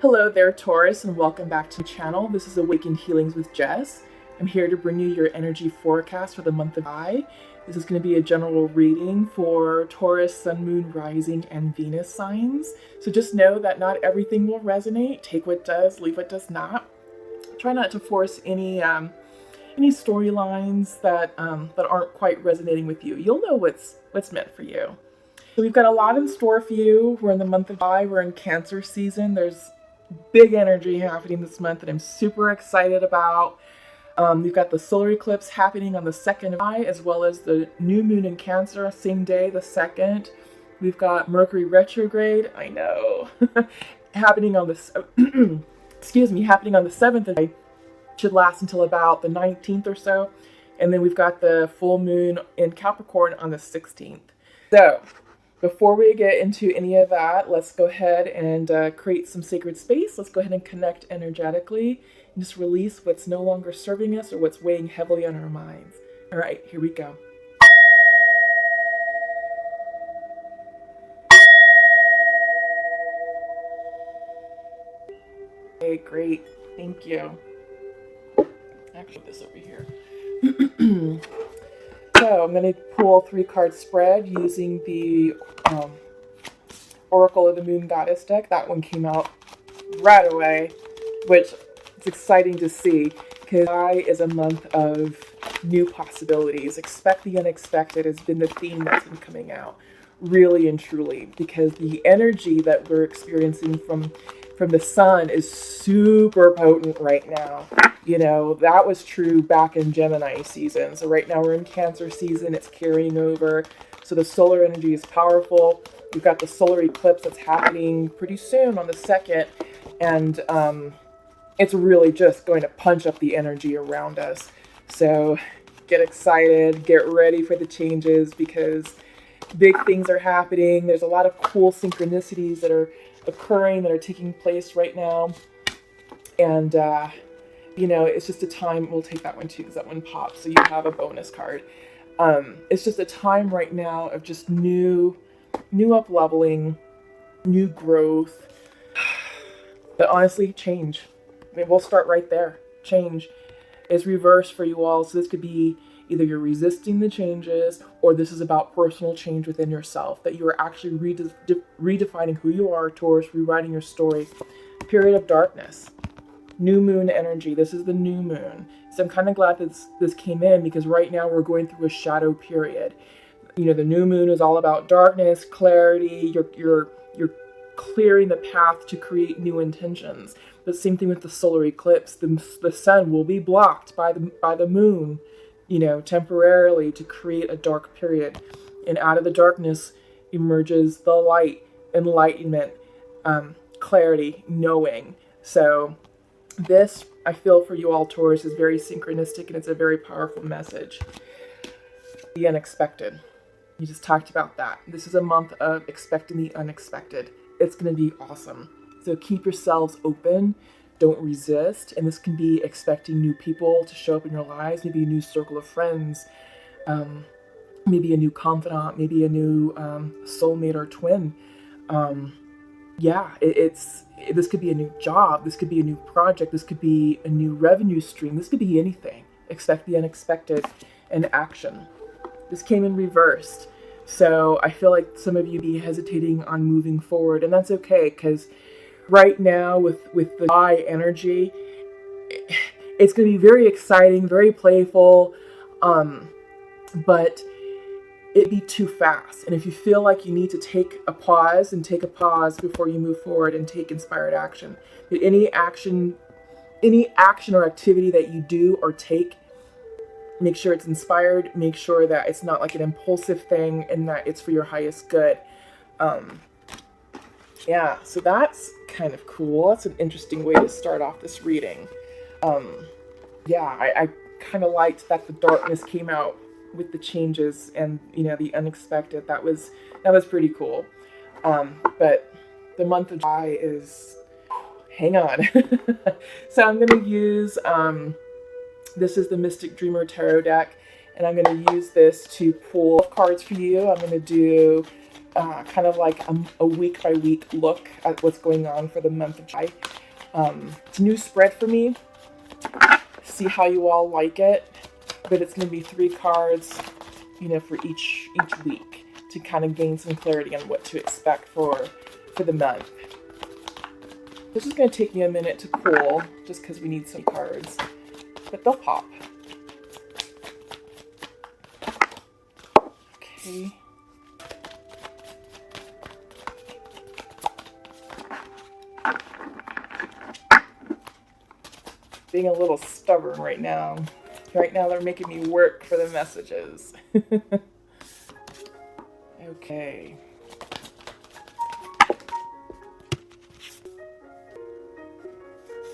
Hello there, Taurus, and welcome back to the channel. This is Awakened Healings with Jess. I'm here to bring you your energy forecast for the month of July. This is going to be a general reading for Taurus, Sun, Moon, Rising, and Venus signs. So just know that not everything will resonate. Take what does, leave what does not. Try not to force any storylines that aren't quite resonating with you. You'll know what's meant for you. So we've got a lot in store for you. We're in the month of July. We're in Cancer season. There's big energy happening this month that I'm super excited about. We've got the solar eclipse happening on the 2nd of July, as well as the new moon in Cancer, same day, the 2nd. We've got Mercury retrograde, I know, happening on the, happening on the 7th of July. Should last until about the 19th or so. And then we've got the full moon in Capricorn on the 16th. So before we get into any of that, let's go ahead and create some sacred space. Let's go ahead and connect energetically and just release what's no longer serving us or what's weighing heavily on our minds. All right, here we go. Okay, great. Thank you. Actually, put this over here. So I'm going to pull 3-card spread using the Oracle of the Moon Goddess deck. That one came out right away, which is exciting to see because July is a month of new possibilities. Expect the unexpected has been the theme that's been coming out, really and truly, because the energy that we're experiencing from the sun is super potent right now. You know, that was true back in Gemini season. So right now we're in Cancer season. It's carrying over. So the solar energy is powerful. We've got the solar eclipse that's happening pretty soon on the 2nd. And it's really just going to punch up the energy around us. So get excited, get ready for the changes because big things are happening. There's a lot of cool synchronicities that are occurring, that are taking place right now. And, you know, it's just a time, we'll take that one too because that one pops, so you have a bonus card. It's just a time right now of just new up-leveling, new growth, but honestly, change. I mean, we'll start right there. Change is reversed for you all, so this could be either you're resisting the changes or this is about personal change within yourself, that you are actually redefining who you are, Taurus, rewriting your story. Period of darkness. New moon energy. This is the new moon. So I'm kind of glad that this came in because right now we're going through a shadow period. You know, the new moon is all about darkness, clarity. You're clearing the path to create new intentions. But same thing with the solar eclipse. The sun will be blocked by the moon, you know, temporarily to create a dark period. And out of the darkness emerges the light, enlightenment, clarity, knowing. So this, I feel for you all, Taurus, is very synchronistic and it's a very powerful message. The unexpected. You just talked about that. This is a month of expecting the unexpected. It's going to be awesome. So keep yourselves open. Don't resist. And this can be expecting new people to show up in your lives, maybe a new circle of friends, maybe a new confidant, maybe a new soulmate or twin. This could be a new job. This could be a new project. This could be a new revenue stream. This could be anything. Expect the unexpected and action. This came in reversed. So I feel like some of you be hesitating on moving forward, and that's okay because right now with the July energy, it's going to be very exciting, very playful, but it'd be too fast. And if you feel like you need to take a pause before you move forward and take inspired action. But any action or activity that you do or take, make sure it's inspired, make sure that it's not like an impulsive thing and that it's for your highest good. Yeah, so that's kind of cool. That's an interesting way to start off this reading. I kind of liked that the darkness came out with the changes and, you know, the unexpected. That was pretty cool. But the month of July is, hang on. So I'm going to use, this is the Mystic Dreamer Tarot deck, and I'm going to use this to pull cards for you. I'm going to do kind of like a week by week look at what's going on for the month of July. It's a new spread for me. See how you all like it. But it's going to be 3 cards, you know, for each week to kind of gain some clarity on what to expect for the month. This is going to take me a minute to pull, just because we need some cards, but they'll pop. Okay. Being a little stubborn right now. Right now they're making me work for the messages. Okay.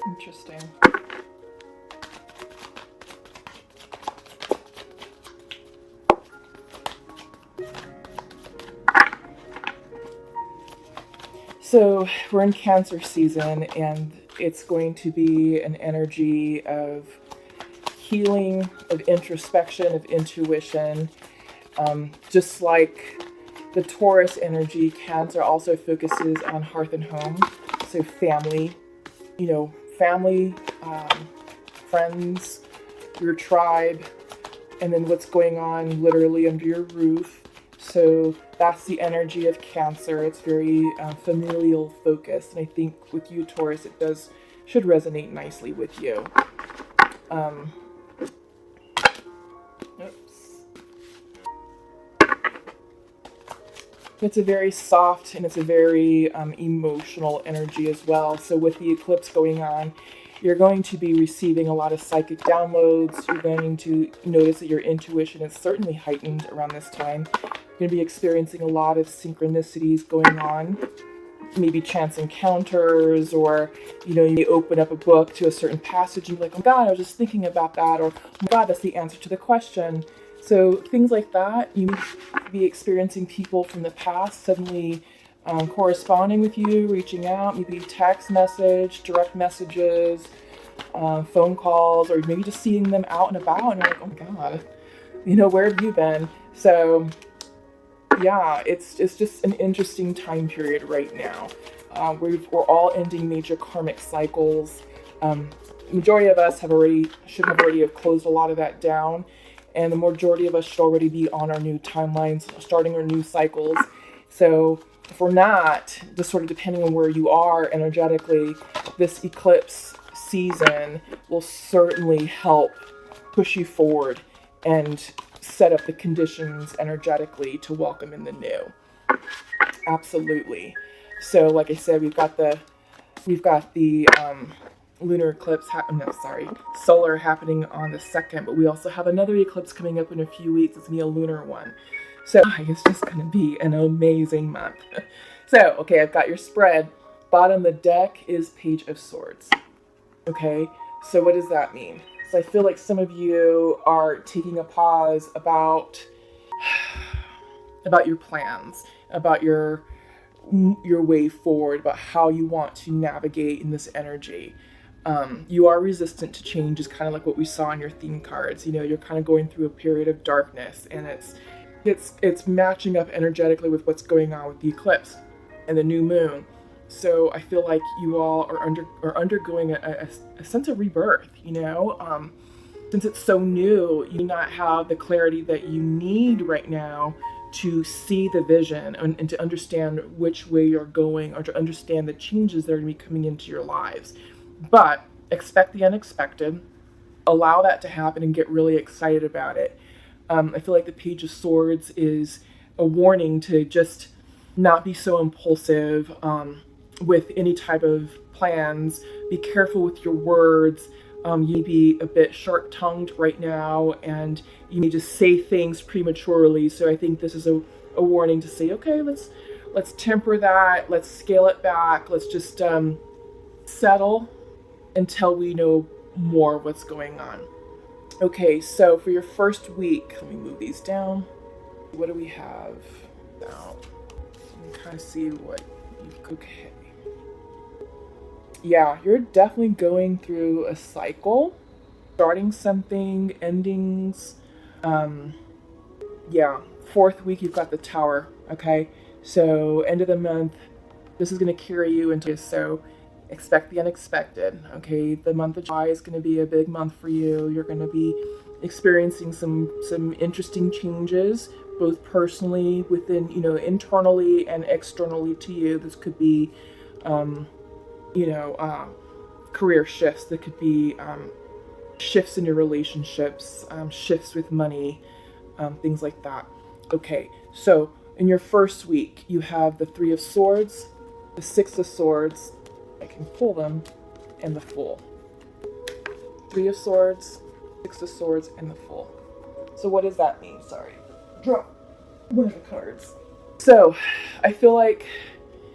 Interesting. So we're in Cancer season, and it's going to be an energy of healing, of introspection, of intuition. Just like the Taurus energy, Cancer also focuses on hearth and home. So family, you know, family, friends, your tribe, and then what's going on literally under your roof. So that's the energy of Cancer. It's very familial focused, and I think with you, Taurus, it should resonate nicely with you. It's a very soft and it's a very emotional energy as well. So with the eclipse going on, you're going to be receiving a lot of psychic downloads. You're going to notice that your intuition is certainly heightened around this time. You're going to be experiencing a lot of synchronicities going on. Maybe chance encounters, or, you know, you open up a book to a certain passage and you're like, oh my God, I was just thinking about that, or oh my God, that's the answer to the question. So things like that, you may be experiencing people from the past suddenly corresponding with you, reaching out, maybe text message, direct messages, phone calls, or maybe just seeing them out and about and you're like, oh my God, you know, where have you been? So yeah, it's just an interesting time period right now. We're all ending major karmic cycles. Majority of us should have already closed a lot of that down. And the majority of us should already be on our new timelines, starting our new cycles. So if we're not, just sort of depending on where you are energetically, this eclipse season will certainly help push you forward and set up the conditions energetically to welcome in the new. Absolutely. So like I said, we've got the lunar eclipse solar happening on the 2nd, but we also have another eclipse coming up in a few weeks. It's gonna be a lunar one. So it's just gonna be an amazing month. So, okay, I've got your spread. Bottom of the deck is Page of Swords. Okay, so what does that mean? So I feel like some of you are taking a pause about your plans, about your way forward, about how you want to navigate in this energy. You are resistant to change, is kind of like what we saw in your theme cards. You know, you're kind of going through a period of darkness, and it's matching up energetically with what's going on with the eclipse and the new moon. So I feel like you all are undergoing a sense of rebirth, you know? Since it's so new, you do not have the clarity that you need right now to see the vision and to understand which way you're going, or to understand the changes that are going to be coming into your lives. But expect the unexpected, allow that to happen, and get really excited about it. I feel like the Page of Swords is a warning to just not be so impulsive with any type of plans. Be careful with your words. You may be a bit sharp-tongued right now, and you may just say things prematurely. So I think this is a warning to say, okay, let's temper that. Let's scale it back. Let's just settle until we know more of what's going on. Okay, so for your first week, let me move these down. What do we have now? Let me kind of see what okay. Yeah, you're definitely going through a cycle, starting something, endings. Yeah, 4th week, you've got the Tower, okay? So end of the month, this is going to carry you into, so expect the unexpected. Okay, the month of July is going to be a big month for you. You're going to be experiencing some interesting changes, both personally within, internally and externally to you. This could be you know career shifts. That could be shifts in your relationships, shifts with money, things like that. Okay, so in your first week, you have the Three of Swords, the Six of Swords, I can pull them, and the Fool. Three of Swords, Six of Swords, and the Fool. So what does that mean? Sorry. Drop one of the cards. So, I feel like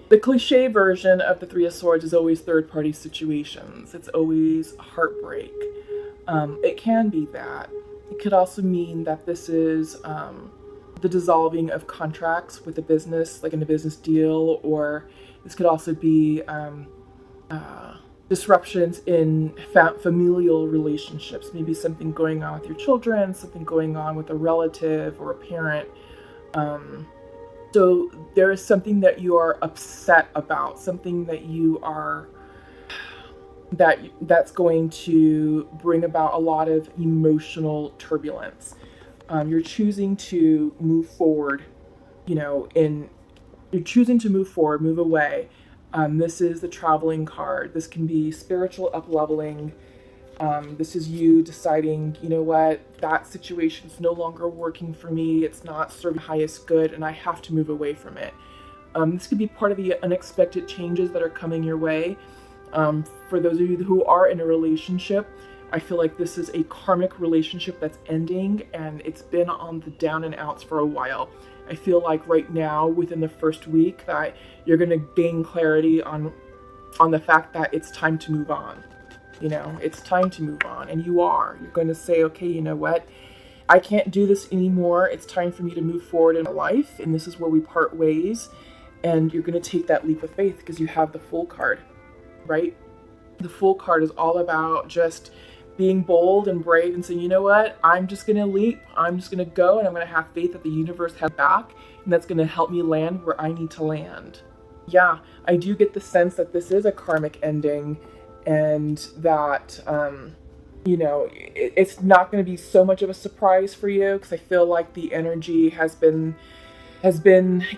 the cliche version of the Three of Swords is always third-party situations. It's always heartbreak. It can be that. It could also mean that this is the dissolving of contracts with a business, like in a business deal, or this could also be disruptions in familial relationships. Maybe something going on with your children, something going on with a relative or a parent. So there is something that you are upset about, something that you are that's going to bring about a lot of emotional turbulence. You're choosing to move forward, you're choosing to move forward, move away. This is the traveling card. This can be spiritual up-leveling. This is you deciding, you know what, that situation is no longer working for me. It's not serving the highest good, and I have to move away from it. This could be part of the unexpected changes that are coming your way. For those of you who are in a relationship, I feel like this is a karmic relationship that's ending, and it's been on the down and outs for a while. I feel like right now, within the first week, that you're going to gain clarity on the fact that it's time to move on. It's time to move on, and you're going to say, okay, you know what? I can't do this anymore. It's time for me to move forward in my life, and this is where we part ways. And you're going to take that leap of faith because you have the Fool card, right? The Fool card is all about just being bold and brave and saying, you know what, I'm just going to leap. I'm just going to go, and I'm going to have faith that the universe has back, and that's going to help me land where I need to land. Yeah, I do get the sense that this is a karmic ending, and that, it's not going to be so much of a surprise for you, because I feel like the energy has been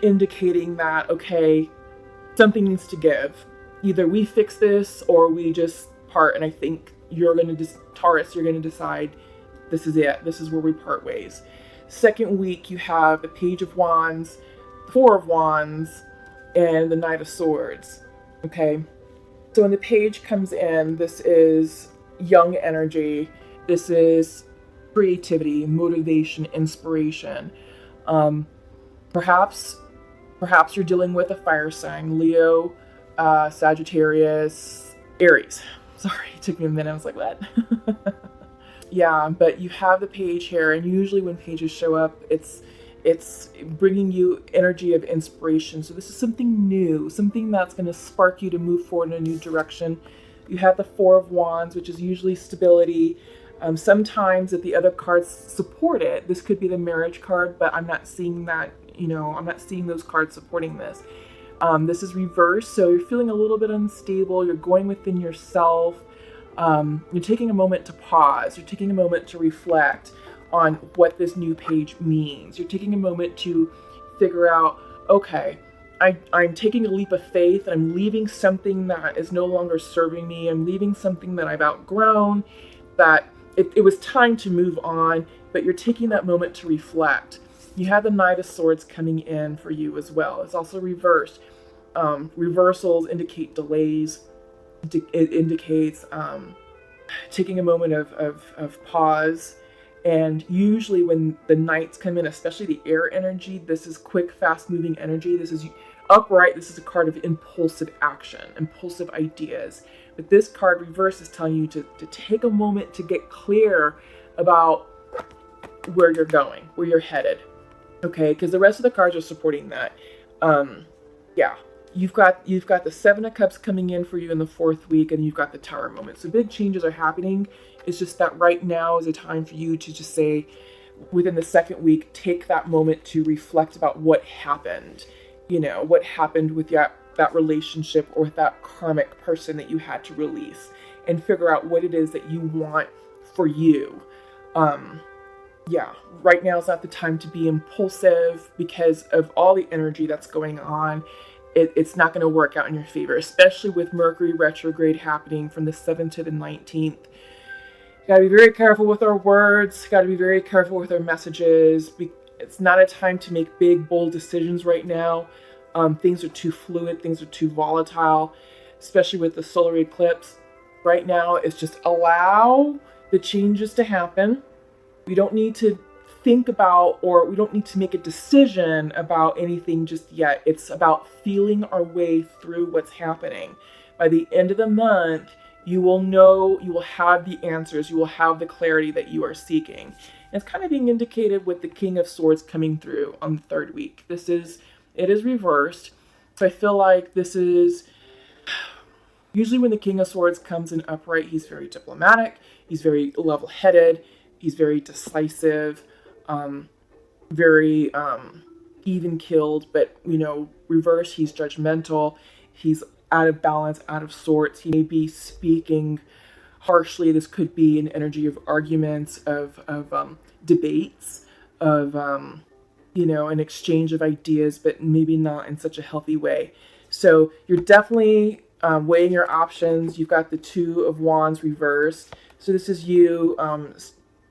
indicating that, okay, something needs to give. Either we fix this or we just part. And I think you're going to Taurus, you're going to decide this is it. This is where we part ways. Second week, you have the Page of Wands, the Four of Wands, and the Knight of Swords. Okay. So when the Page comes in, this is young energy. This is creativity, motivation, inspiration. Perhaps you're dealing with a fire sign, Leo, Sagittarius, Aries. Sorry, it took me a minute. I was like, what? Yeah, but you have the Page here, and usually when pages show up, it's bringing you energy of inspiration. So this is something new, something that's going to spark you to move forward in a new direction. You have the Four of Wands, which is usually stability. Sometimes if the other cards support it, this could be the marriage card, but I'm not seeing that, I'm not seeing those cards supporting this. This is reversed, so you're feeling a little bit unstable. You're going within yourself. You're taking a moment to pause. You're taking a moment to reflect on what this new page means. You're taking a moment to figure out, okay, I'm taking a leap of faith. I'm leaving something that is no longer serving me. I'm leaving something that I've outgrown, that it was time to move on, but you're taking that moment to reflect. You have the Knight of Swords coming in for you as well. It's also reversed. Reversals indicate delays. It indicates taking a moment of pause. And usually when the Knights come in, especially the air energy, this is quick, fast-moving energy. This is upright. This is a card of impulsive action, impulsive ideas. But this card reverse is telling you to take a moment to get clear about where you're going, where you're headed. Okay, because the rest of the cards are supporting that. Yeah, you've got the Seven of Cups coming in for you in the fourth week, and you've got the Tower moment. So big changes are happening. It's just that right now is a time for you to just say, within the second week, take that moment to reflect about what happened what happened with that relationship or with that karmic person that you had to release, and figure out what it is that you want for you. Yeah, right now is not the time to be impulsive because of all the energy that's going on. It's not going to work out in your favor, especially with Mercury retrograde happening from the 7th to the 19th. Got to be very careful with our words, got to be very careful with our messages. It's not a time to make big, bold decisions right now. Things are too fluid, things are too volatile, especially with the solar eclipse. Right now, it's just allow the changes to happen. We don't need to think about, or we don't need to make a decision about anything just yet. It's about feeling our way through what's happening. By the end of the month, you will know, you will have the answers, you will have the clarity that you are seeking. And it's kind of being indicated with the King of Swords coming through on the third week. It is reversed. So I feel like this is, usually when the King of Swords comes in upright, he's very diplomatic, he's very level-headed, he's very decisive, very even-keeled, but, reverse, he's judgmental, he's out of balance, out of sorts. He may be speaking harshly. This could be an energy of arguments, of debates, of, an exchange of ideas, but maybe not in such a healthy way. So you're definitely weighing your options. You've got the Two of Wands reversed. So this is you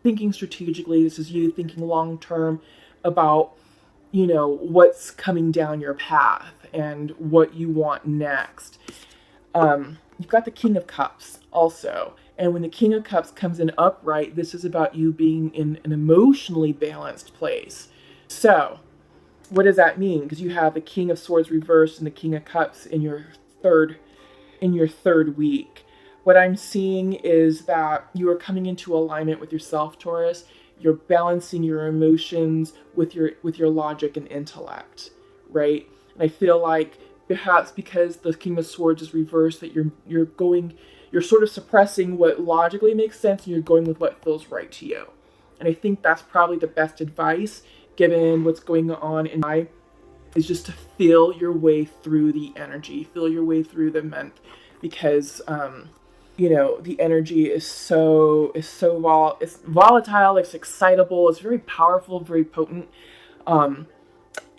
thinking strategically. This is you thinking long-term about, what's coming down your path and what you want next. You've got the King of Cups also. And when the King of Cups comes in upright, this is about you being in an emotionally balanced place. So what does that mean? Because you have the King of Swords reversed and the King of Cups in your third week. What I'm seeing is that you are coming into alignment with yourself, Taurus. You're balancing your emotions with your logic and intellect, right? And I feel like perhaps because the King of Swords is reversed, that you're sort of suppressing what logically makes sense, and you're going with what feels right to you. And I think that's probably the best advice, given what's going on in my, is just to feel your way through the energy, feel your way through the month, because the energy is so it's volatile, it's excitable, it's very powerful, very potent.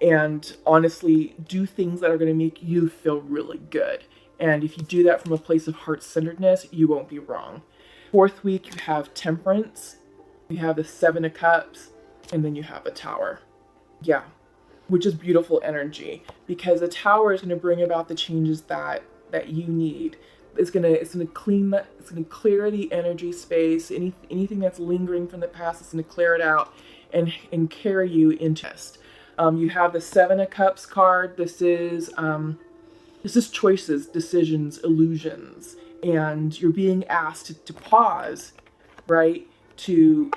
And honestly, do things that are going to make you feel really good. And if you do that from a place of heart-centeredness, you won't be wrong. Fourth week, you have Temperance, you have the Seven of Cups, and then you have a Tower. Yeah, which is beautiful energy, because a Tower is going to bring about the changes that you need. It's gonna clear the energy space. Anything that's lingering from the past, it's gonna clear it out and carry you into this. You have the Seven of Cups card. This is choices, decisions, illusions, and you're being asked to pause, right? To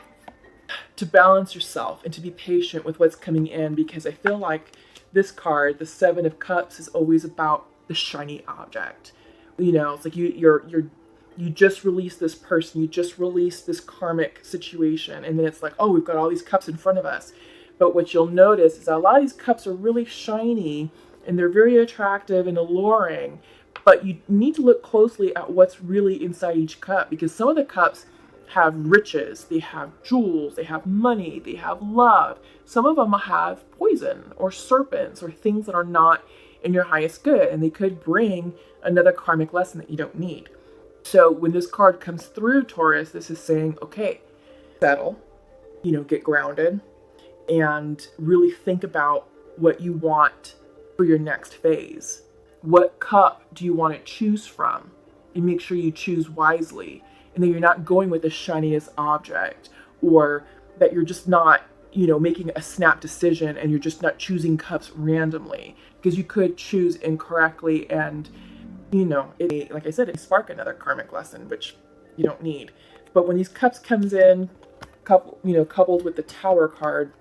balance yourself and to be patient with what's coming in, because I feel like this card, the Seven of Cups, is always about the shiny object. It's like you just released this person, you just released this karmic situation, and then it's like, oh, we've got all these cups in front of us. But what you'll notice is that a lot of these cups are really shiny, and they're very attractive and alluring, but you need to look closely at what's really inside each cup, because some of the cups have riches, they have jewels, they have money, they have love. Some of them have poison or serpents or things that are not in your highest good, and they could bring another karmic lesson that you don't need. So when this card comes through, Taurus, this is saying, okay, settle, get grounded, and really think about what you want for your next phase. What cup do you want to choose from? And make sure you choose wisely, and that you're not going with the shiniest object, or that you're just not making a snap decision and you're just not choosing cups randomly, because you could choose incorrectly and, like I said, it spark another karmic lesson, which you don't need. But when these cups comes in, coupled with the Tower card,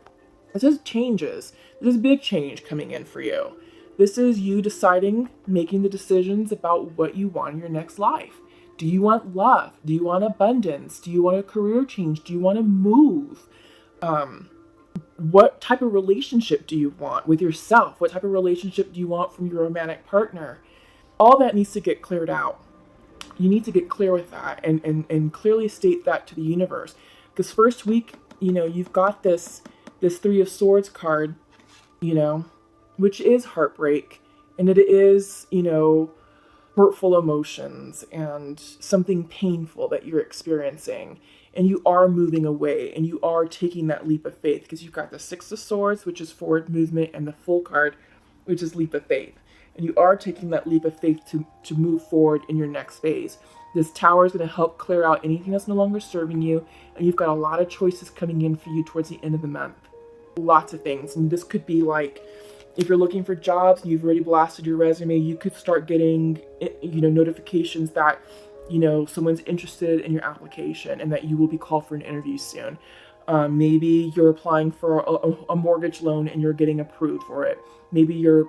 this is changes. This is a big change coming in for you. This is you deciding, making the decisions about what you want in your next life. Do you want love? Do you want abundance? Do you want a career change? Do you want to move? What type of relationship do you want with yourself? What type of relationship do you want from your romantic partner? All that needs to get cleared out. You need to get clear with that and clearly state that to the universe. Because first week, you've got this Three of Swords card, which is heartbreak. And it is, hurtful emotions and something painful that you're experiencing. And you are moving away and you are taking that leap of faith, because you've got the Six of Swords, which is forward movement, and the Full card, which is leap of faith. And you are taking that leap of faith to move forward in your next phase. This Tower is going to help clear out anything that's no longer serving you. And you've got a lot of choices coming in for you towards the end of the month. Lots of things. And this could be like, if you're looking for jobs and you've already blasted your resume, you could start getting, notifications that, someone's interested in your application and that you will be called for an interview soon. Maybe you're applying for a mortgage loan and you're getting approved for it. Maybe you're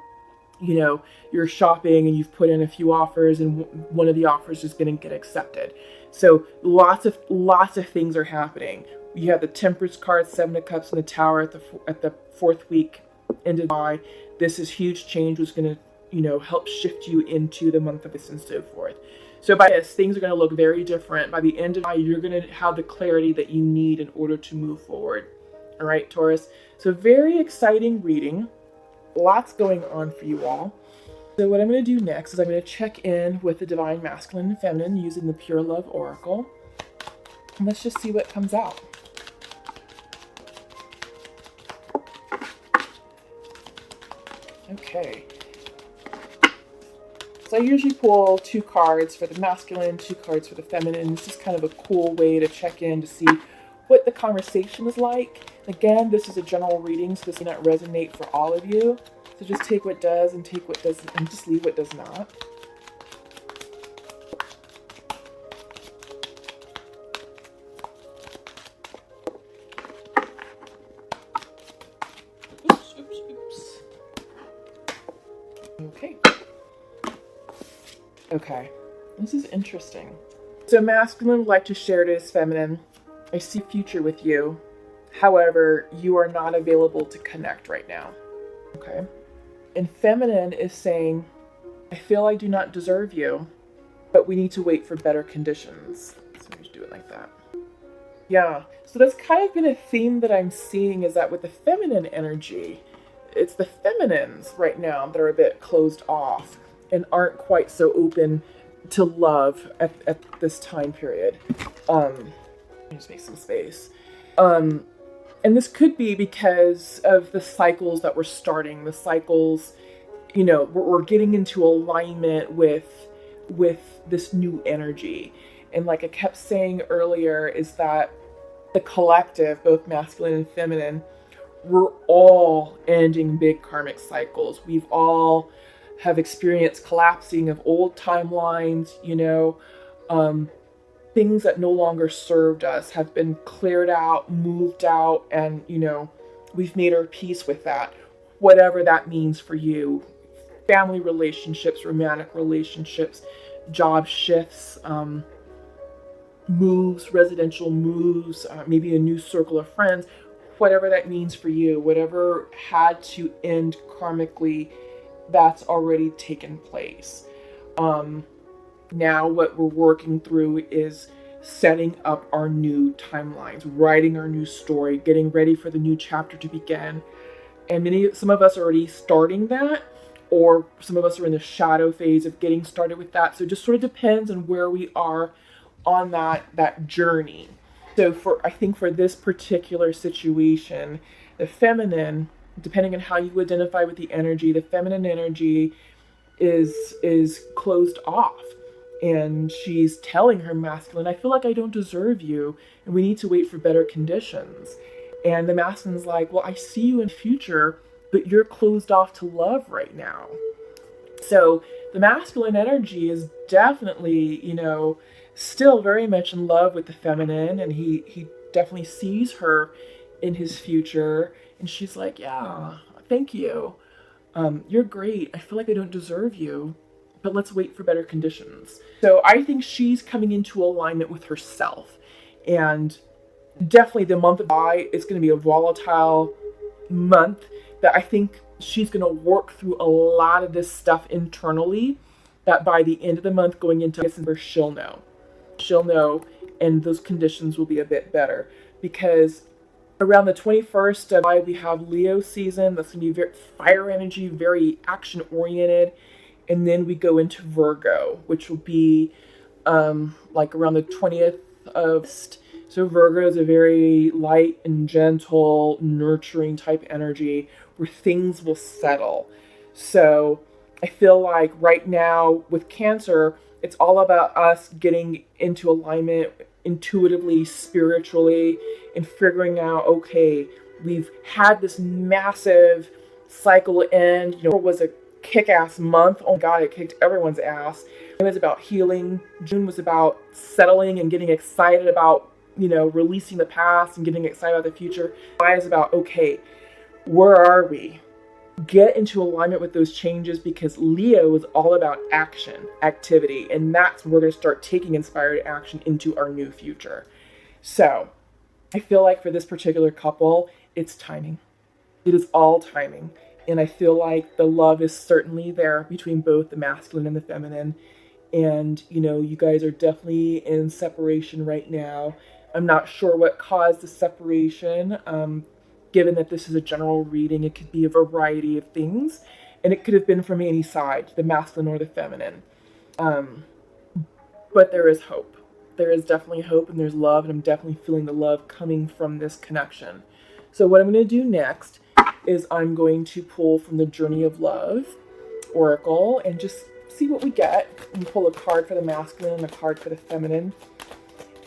shopping and you've put in a few offers and one of the offers is going to get accepted. So lots of things are happening. You have the Temperance card, Seven of Cups, and the Tower at the fourth week into July. This is huge change, was going to, help shift you into the month of this and so forth. So by this, things are going to look very different. By the end of July, you're going to have the clarity that you need in order to move forward. All right, Taurus. So very exciting reading. Lots going on for you all. So what I'm going to do next is I'm going to check in with the Divine Masculine and Feminine using the Pure Love Oracle. And let's just see what comes out. Okay. So I usually pull 2 cards for the masculine, 2 cards for the feminine. It's just kind of a cool way to check in to see what the conversation is like. Again, this is a general reading, so this may not resonate for all of you. So just take what does and take what doesn't, and just leave what does not. Oops. Okay, this is interesting. So masculine would like to share to his feminine. I see future with you. However, you are not available to connect right now. Okay. And feminine is saying, I feel I do not deserve you, but we need to wait for better conditions. So let me just do it like that. Yeah. So that's kind of been a theme that I'm seeing, is that with the feminine energy, it's the feminines right now that are a bit closed off and aren't quite so open to love at this time period. Let me just make some space. And this could be because of the cycles that we're starting. The cycles, we're getting into alignment with this new energy. And like I kept saying earlier, is that the collective, both masculine and feminine, we're all ending big karmic cycles. We've all have experienced collapsing of old timelines, things that no longer served us have been cleared out, moved out, and, we've made our peace with that. Whatever that means for you. Family relationships, romantic relationships, job shifts, moves, residential moves, maybe a new circle of friends, whatever that means for you, whatever had to end karmically, that's already taken place. Now what we're working through is setting up our new timelines, writing our new story, getting ready for the new chapter to begin. And some of us are already starting that, or some of us are in the shadow phase of getting started with that. So it just sort of depends on where we are on that journey. So I think for this particular situation, the feminine, depending on how you identify with the energy, the feminine energy is closed off. And she's telling her masculine, I feel like I don't deserve you, and we need to wait for better conditions. And the masculine's like, well, I see you in future, but you're closed off to love right now. So the masculine energy is definitely, still very much in love with the feminine, and he definitely sees her in his future. And she's like, yeah, thank you. You're great. I feel like I don't deserve you, but let's wait for better conditions. So I think she's coming into alignment with herself. And definitely the month of July is going to be a volatile month that I think she's going to work through a lot of this stuff internally, that by the end of the month going into December, she'll know. She'll know, and those conditions will be a bit better, because around the 21st of July, we have Leo season. That's going to be very fire energy, very action oriented. And then we go into Virgo, which will be like around the 20th of. So Virgo is a very light and gentle, nurturing type energy where things will settle. So I feel like right now with Cancer, it's all about us getting into alignment intuitively, spiritually, and figuring out, okay, we've had this massive cycle end. You know, it was a kick-ass month. Oh my God, it kicked everyone's ass. It was about healing. June was about settling and getting excited about, you know, releasing the past and getting excited about the future. July is about, okay, where are we? Get into alignment with those changes, because Leo is all about action, activity, and that's where we're going to start taking inspired action into our new future. So I feel like for this particular couple, it's timing. It is all timing. And I feel like the love is certainly there between both the masculine and the feminine. And, you know, you guys are definitely in separation right now. I'm not sure what caused the separation. Given that this is a general reading, it could be a variety of things. And it could have been from any side, the masculine or the feminine. But there is hope. There is definitely hope, and there's love, and I'm definitely feeling the love coming from this connection. So what I'm going to do next is I'm going to pull from the Journey of Love Oracle and just see what we get, and pull a card for the masculine and a card for the feminine,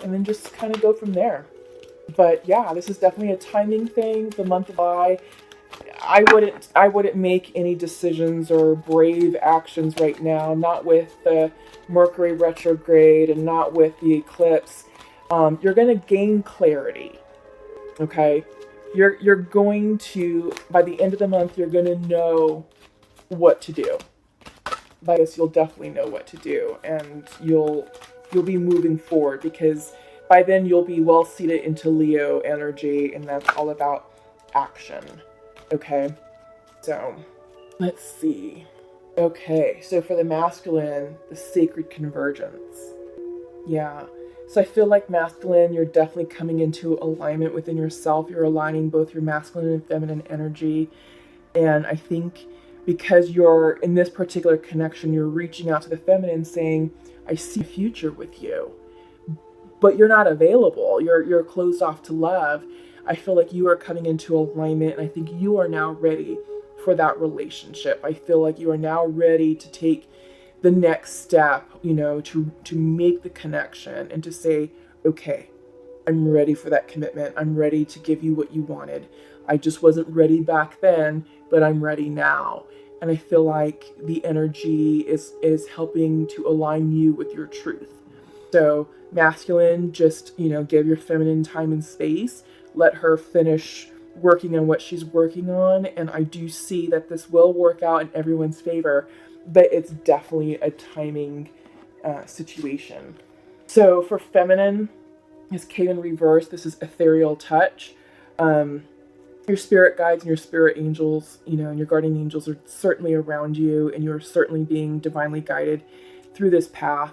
and then just kind of go from there. But yeah, this is definitely a timing thing. The month of July, I wouldn't make any decisions or brave actions right now. Not with the Mercury retrograde and not with the eclipse. You're going to gain clarity. Okay, you're going to, by the end of the month, you're going to know what to do. By this, you'll definitely know what to do, and you'll be moving forward, because by then you'll be well seated into Leo energy, and that's all about action. Okay, so let's see. Okay, so for the masculine, the sacred convergence. Yeah, so I feel like masculine, you're definitely coming into alignment within yourself. You're aligning both your masculine and feminine energy, and I think because you're in this particular connection, you're reaching out to the feminine saying, I see a future with you. But you're not available. You're closed off to love. I feel like you are coming into alignment, and I think you are now ready for that relationship. I feel like you are now ready to take the next step, you know, to make the connection and to say, okay, I'm ready for that commitment. I'm ready to give you what you wanted. I just wasn't ready back then, but I'm ready now. And I feel like the energy is helping to align you with your truth. So masculine, just, you know, give your feminine time and space. Let her finish working on what she's working on. And I do see that this will work out in everyone's favor, but it's definitely a timing situation. So for feminine, this came in reverse. This is ethereal touch. Your spirit guides and your spirit angels, you know, and your guardian angels are certainly around you, and you're certainly being divinely guided through this path.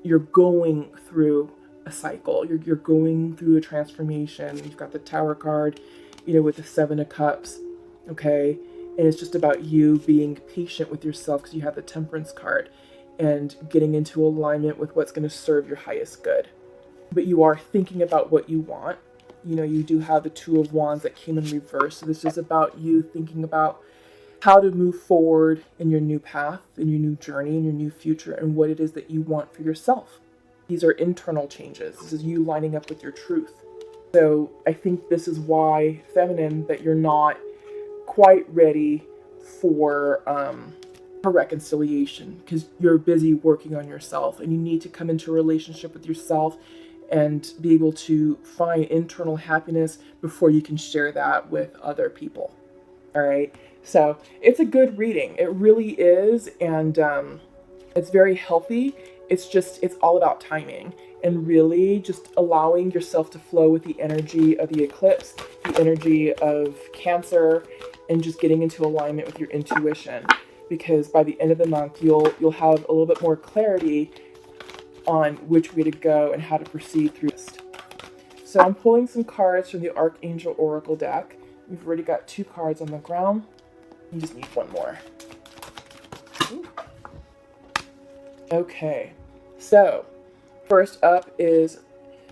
You're going through a cycle. You're going through a transformation. You've got the Tower card, you know, with the Seven of Cups, okay? And it's just about you being patient with yourself, because you have the Temperance card, and getting into alignment with what's going to serve your highest good. But you are thinking about what you want. You know, you do have the Two of Wands that came in reverse. So this is about you thinking about how to move forward in your new path, in your new journey, in your new future, and what it is that you want for yourself. These are internal changes. This is you lining up with your truth. So I think this is why, feminine, that you're not quite ready for reconciliation, because you're busy working on yourself, and you need to come into a relationship with yourself and be able to find internal happiness before you can share that with other people. All right. So it's a good reading. It really is. And it's very healthy. it's all about timing and really just allowing yourself to flow with the energy of the eclipse, the energy of Cancer, and just getting into alignment with your intuition. Because by the end of the month, you'll have a little bit more clarity on which way to go and how to proceed through this. So I'm pulling some cards from the Archangel Oracle deck. We've already got 2 cards on the ground. You just need 1 more. Ooh. Okay, so first up is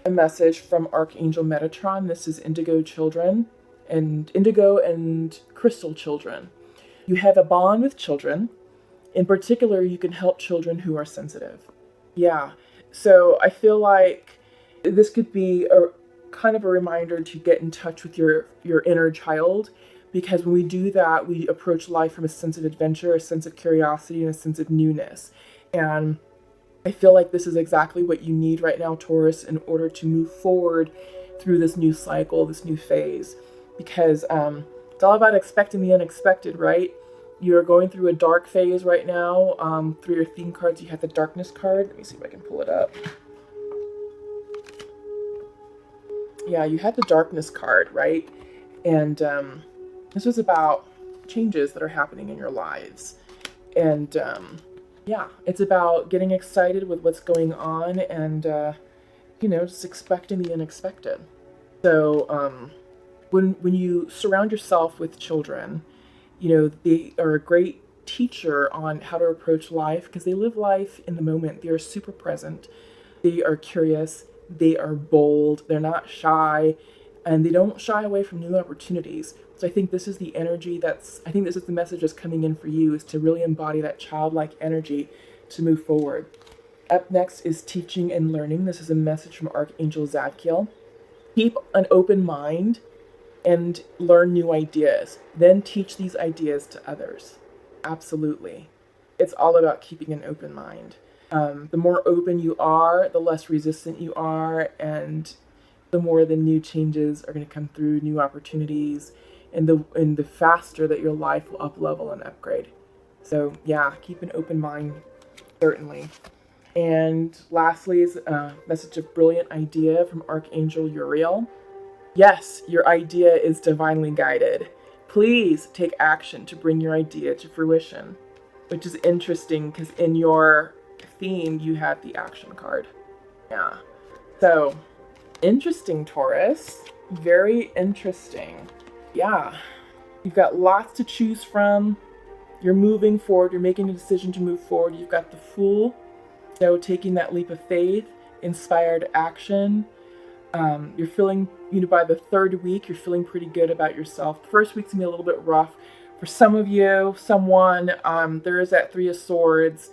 a message from Archangel Metatron. This is Indigo Children and Indigo and Crystal Children. You have a bond with children. In particular, you can help children who are sensitive. Yeah, so I feel like this could be a kind of a reminder to get in touch with your inner child, because when we do that, we approach life from a sense of adventure, a sense of curiosity, and a sense of newness. And I feel like this is exactly what you need right now, Taurus, in order to move forward through this new cycle, this new phase. Because it's all about expecting the unexpected, right? You're going through a dark phase right now. Through your theme cards, you have the Darkness card. Let me see if I can pull it up. Yeah, you had the Darkness card, right? And this was about changes that are happening in your lives. And yeah, it's about getting excited with what's going on and, you know, just expecting the unexpected. So when you surround yourself with children, you know, they are a great teacher on how to approach life because they live life in the moment. They are super present. They are curious. They are bold. They're not shy. And they don't shy away from new opportunities. So I think this is the energy I think this is the message that's coming in for you, is to really embody that childlike energy to move forward. Up next is teaching and learning. This is a message from Archangel Zadkiel. Keep an open mind and learn new ideas. Then teach these ideas to others. Absolutely. It's all about keeping an open mind. The more open you are, the less resistant you are, and the more the new changes are going to come through, new opportunities, and the faster that your life will up-level and upgrade. So yeah, keep an open mind, certainly. And lastly is a message of brilliant idea from Archangel Uriel. Yes, your idea is divinely guided. Please take action to bring your idea to fruition, which is interesting because in your theme, you had the action card. Yeah. So, interesting, Taurus. Very interesting. Yeah. You've got lots to choose from. You're moving forward. You're making a decision to move forward. You've got the Fool. So, taking that leap of faith, inspired action. You're feeling, you know, by the 3rd week, you're feeling pretty good about yourself. The first week's gonna be a little bit rough for some of you, someone. There is that 3 of Swords.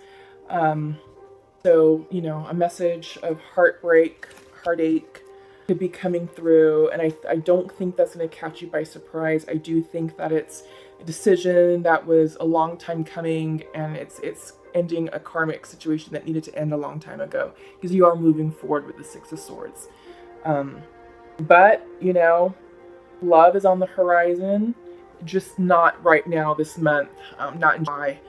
So, you know, a message of heartbreak, heartache could be coming through. And I don't think that's going to catch you by surprise. I do think that it's a decision that was a long time coming, and it's ending a karmic situation that needed to end a long time ago, because you are moving forward with the 6 of Swords. But, you know, love is on the horizon, just not right now this month, not in July.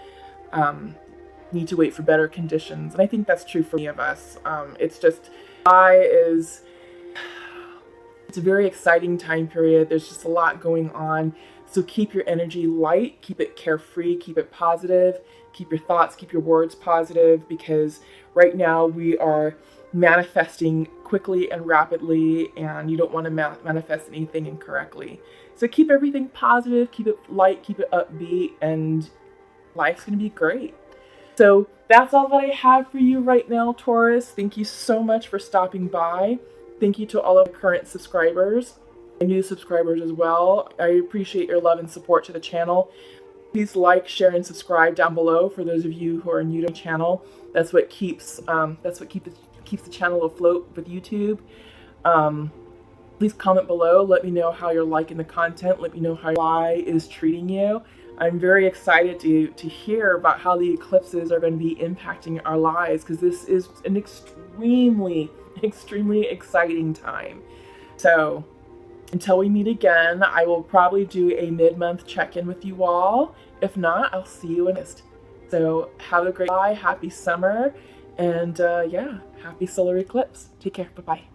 Need to wait for better conditions. And I think that's true for many of us. It's just, it's a very exciting time period. There's just a lot going on. So keep your energy light, keep it carefree, keep it positive, keep your thoughts, keep your words positive, because right now we are manifesting quickly and rapidly, and you don't want to manifest anything incorrectly. So keep everything positive, keep it light, keep it upbeat, and life's going to be great. So that's all that I have for you right now, Taurus. Thank you so much for stopping by. Thank you to all of the current subscribers and new subscribers as well. I appreciate your love and support to the channel. Please like, share, and subscribe down below for those of you who are new to the channel. That's what keeps the channel afloat with YouTube. Please comment below. Let me know how you're liking the content. Let me know how July is treating you. I'm very excited to hear about how the eclipses are going to be impacting our lives, because this is an extremely exciting time. So until we meet again, I will probably do a mid-month check-in with you all. If not, I'll see you in August. So have a great July, happy summer, And yeah, happy solar eclipse. Take care. Bye bye.